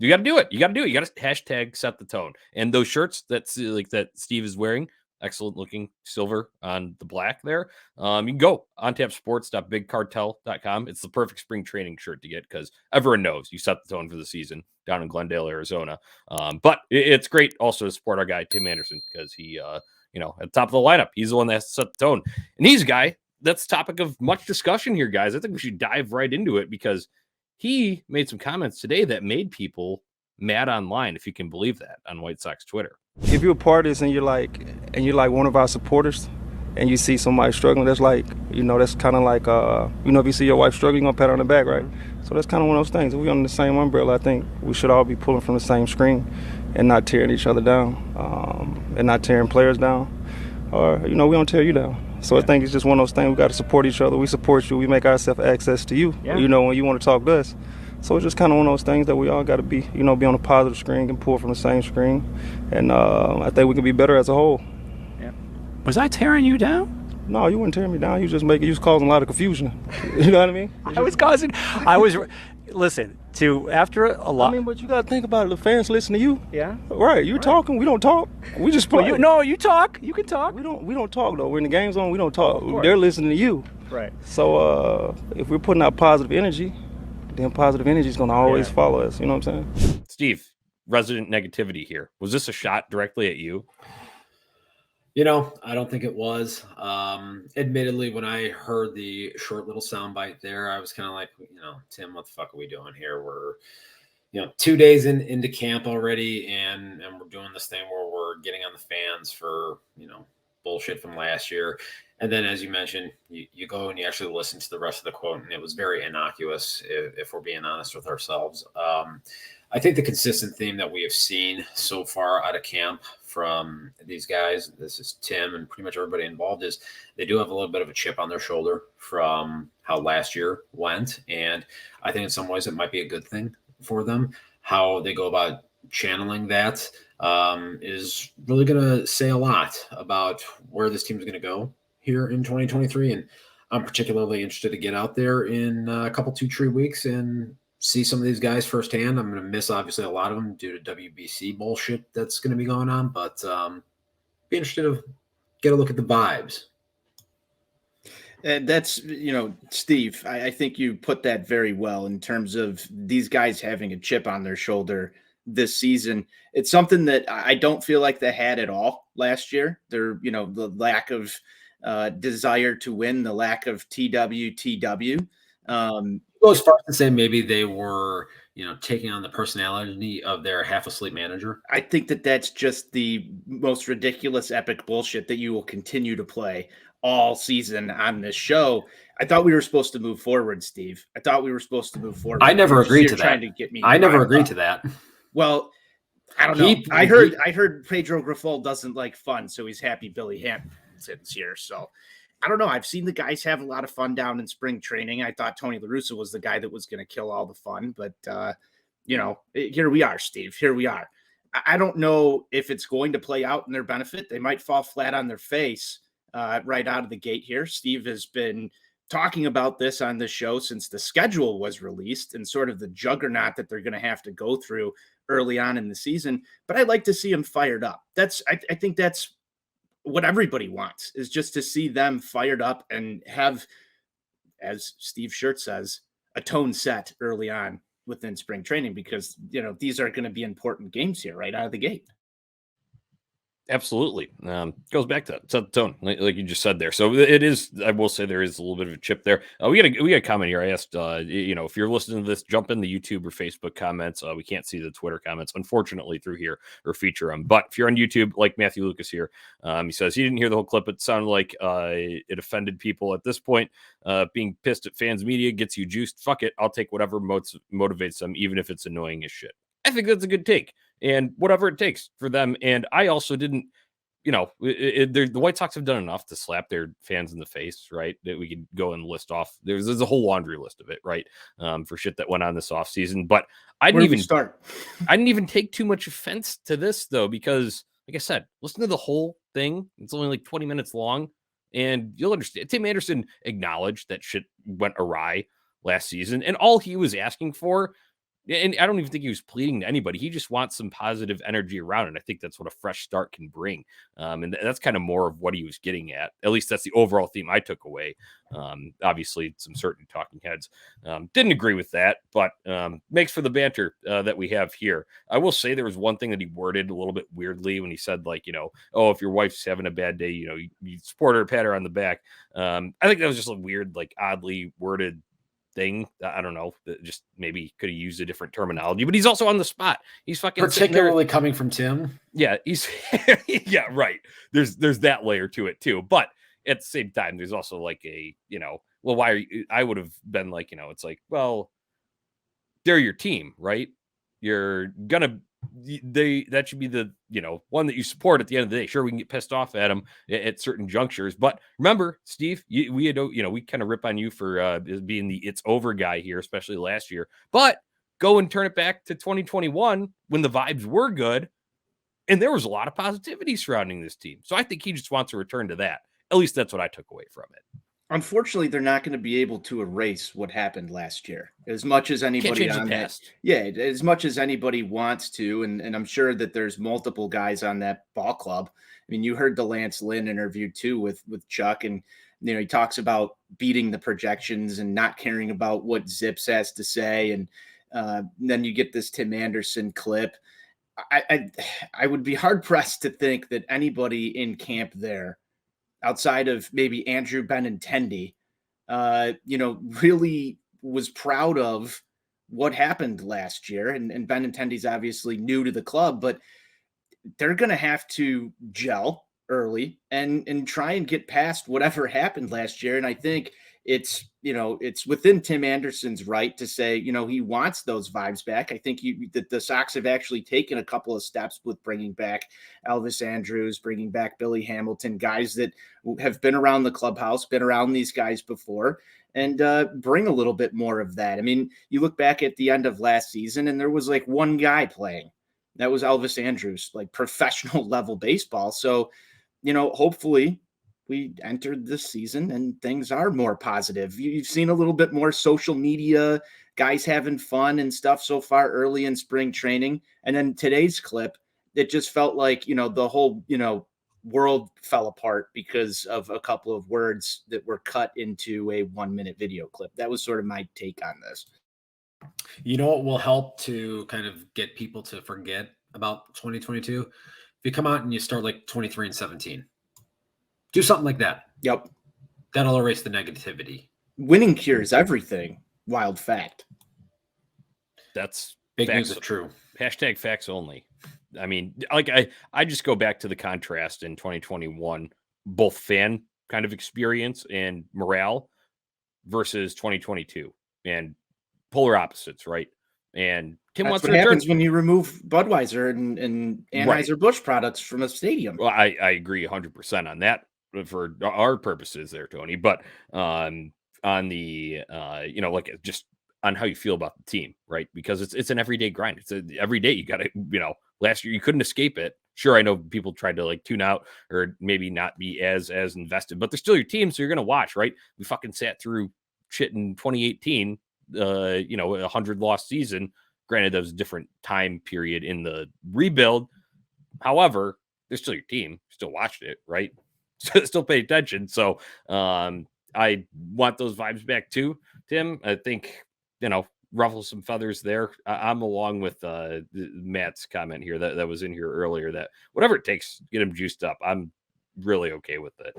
You got to do it. You got to hashtag set the tone. And those shirts that Steve is wearing, excellent looking silver on the black there. You can go on tapsports.bigcartel.com. It's the perfect spring training shirt to get because everyone knows you set the tone for the season down in Glendale, Arizona. But it's great also to support our guy, Tim Anderson, because he, at the top of the lineup, he's the one that has to set the tone. And he's a guy that's topic of much discussion here, guys. I think we should dive right into it because he made some comments today that made people mad online, if you can believe that, on White Sox Twitter. If you're a part of this and you're like one of our supporters and you see somebody struggling, that's like, that's kind of like, if you see your wife struggling, you're going to pat her on the back, right? So that's kind of one of those things. If we're under the same umbrella, I think we should all be pulling from the same screen and not tearing each other down and not tearing players down. Or, we don't tear you down. So I think it's just one of those things. We got to support each other. We support you. We make ourselves access to you, when you want to talk to us. So it's just kind of one of those things that we all got to be, be on a positive screen and pull from the same screen. And I think we can be better as a whole. Yeah. Was I tearing you down? No, you weren't tearing me down. You was causing a lot of confusion. You know what I mean? Listen, after a lot. I mean, but you got to think about it. The fans listen to you. Yeah. Right. You're talking. We don't talk. We just play. You talk. You can talk. We don't talk, though. When the game's on, we don't talk. They're listening to you. Right. So if we're putting out positive energy, then positive energy is going to always follow us. You know what I'm saying? Steve, resident negativity here. Was this a shot directly at you? I don't think it was. Admittedly, when I heard the short little soundbite there, I was kind of like, Tim, what the fuck are we doing here? We're, 2 days into camp already, and we're doing this thing where we're getting on the fans for, bullshit from last year. And then, as you mentioned, you go and you actually listen to the rest of the quote, and it was very innocuous, if we're being honest with ourselves. I think the consistent theme that we have seen so far out of camp from these guys, this is Tim and pretty much everybody involved, is they do have a little bit of a chip on their shoulder from how last year went. And I think in some ways it might be a good thing for them. How they go about channeling that is really going to say a lot about where this team is going to go here in 2023. And I'm particularly interested to get out there in a couple 2-3 weeks and see some of these guys firsthand. I'm going to miss obviously a lot of them due to WBC bullshit that's going to be going on, but be interested to get a look at the vibes. And that's, Steve, I think you put that very well in terms of these guys having a chip on their shoulder this season. It's something that I don't feel like they had at all last year. The lack of desire to win, the lack of TW. Go as far as to say maybe they were, taking on the personality of their half-asleep manager. I think that's just the most ridiculous, epic bullshit that you will continue to play all season on this show. I thought we were supposed to move forward, Steve. I thought we were supposed to move forward. I never agreed to that. I never agreed to that. Well, I don't know. I heard Pedro Grifol doesn't like fun, so he's happy Billy Hampton's here. So I don't know. I've seen the guys have a lot of fun down in spring training. I thought Tony La Russa was the guy that was going to kill all the fun, but here we are, Steve. Here we are. I don't know if it's going to play out in their benefit. They might fall flat on their face right out of the gate here. Steve has been talking about this on the show since the schedule was released and sort of the juggernaut that they're going to have to go through early on in the season. But I'd like to see them fired up. I think that's what everybody wants, is just to see them fired up and have, as Steve Shirt says, a tone set early on within spring training, because, these are going to be important games here right out of the gate. Absolutely. Goes back to set the tone, like you just said there. So it is, I will say there is a little bit of a chip there. We got a comment here. I asked, if you're listening to this, jump in the YouTube or Facebook comments. We can't see the Twitter comments, unfortunately, through here or feature them. But if you're on YouTube, like Matthew Lucas here, he says he didn't hear the whole clip. It sounded like it offended people at this point. Being pissed at fans media gets you juiced. Fuck it. I'll take whatever motivates them, even if it's annoying as shit. I think that's a good take. And whatever it takes for them. And I also didn't, the White Sox have done enough to slap their fans in the face, right? That we could go and list off. There's a whole laundry list of it, right? For shit that went on this offseason. But I didn't even take too much offense to this, though, because, like I said, listen to the whole thing. It's only like 20 minutes long. And you'll understand. Tim Anderson acknowledged that shit went awry last season. And all he was asking for, And I don't even think he was pleading to anybody. He just wants some positive energy around. And I think that's what a fresh start can bring. And that's kind of more of what he was getting at. At least that's the overall theme I took away. Obviously, some certain talking heads didn't agree with that, but makes for the banter that we have here. I will say there was one thing that he worded a little bit weirdly when he said, like, oh, if your wife's having a bad day, you support her, pat her on the back. I think that was just a weird, like, oddly worded thing. I don't know. Just maybe could have used a different terminology, but he's also on the spot. He's fucking particularly coming from Tim. Yeah, he's yeah, right. There's that layer to it too. But at the same time, there's also like a, well, why are you? I would have been like, it's like, well, they're your team, right? You're gonna that should be the one that you support at the end of the day. Sure, we can get pissed off at them at certain junctures, but remember, Steve, we had we kind of rip on you for being the it's over guy here, especially last year. But go and turn it back to 2021 when the vibes were good, and there was a lot of positivity surrounding this team. So I think he just wants to return to that. At least that's what I took away from it. Unfortunately, they're not going to be able to erase what happened last year as much as anybody on that. Yeah, as much as anybody wants to. And I'm sure that there's multiple guys on that ball club. I mean, you heard the Lance Lynn interview too with Chuck, and he talks about beating the projections and not caring about what Zips has to say. And then you get this Tim Anderson clip. I would be hard pressed to think that anybody in camp there, outside of maybe Andrew Benintendi, really was proud of what happened last year. And Benintendi's obviously new to the club, but they're going to have to gel early and try and get past whatever happened last year. And I think it's within Tim Anderson's right to say, he wants those vibes back. I think that the Sox have actually taken a couple of steps with bringing back Elvis Andrus, bringing back Billy Hamilton, guys that have been around the clubhouse, been around these guys before, and bring a little bit more of that. I mean, you look back at the end of last season and there was like one guy playing. That was Elvis Andrus, like professional level baseball. So, hopefully we entered this season and things are more positive. You've seen a little bit more social media, guys having fun and stuff so far early in spring training. And then today's clip, it just felt like, the whole, world fell apart because of a couple of words that were cut into a 1-minute video clip. That was sort of my take on this. You know what will help to kind of get people to forget about 2022? If you come out and you start like 23-17. Do something like that. Yep. That'll erase the negativity. Winning cures everything. Wild fact. That's big news is true. Hashtag facts only. I mean, like I just go back to the contrast in 2021, both fan kind of experience and morale versus 2022, and polar opposites, right? And Tim wants to return. Happens when you remove Budweiser and Anheuser-Busch products from a stadium. Well, I agree 100% on that for our purposes there, Tony. But on the like just on how you feel about the team, right? Because it's an everyday grind. It's every day you got to, last year you couldn't escape it. Sure, I know people tried to like tune out or maybe not be as invested, but they're still your team, so you're gonna watch, right? We fucking sat through shit in 2018, a 100-loss season. Granted, that was a different time period in the rebuild. However, they're still your team. Still watched it, right? Still pay attention. So I want those vibes back too, Tim. I think, ruffle some feathers there. I'm along with Matt's comment here that was in here earlier, that whatever it takes, get him juiced up. I'm really okay with it.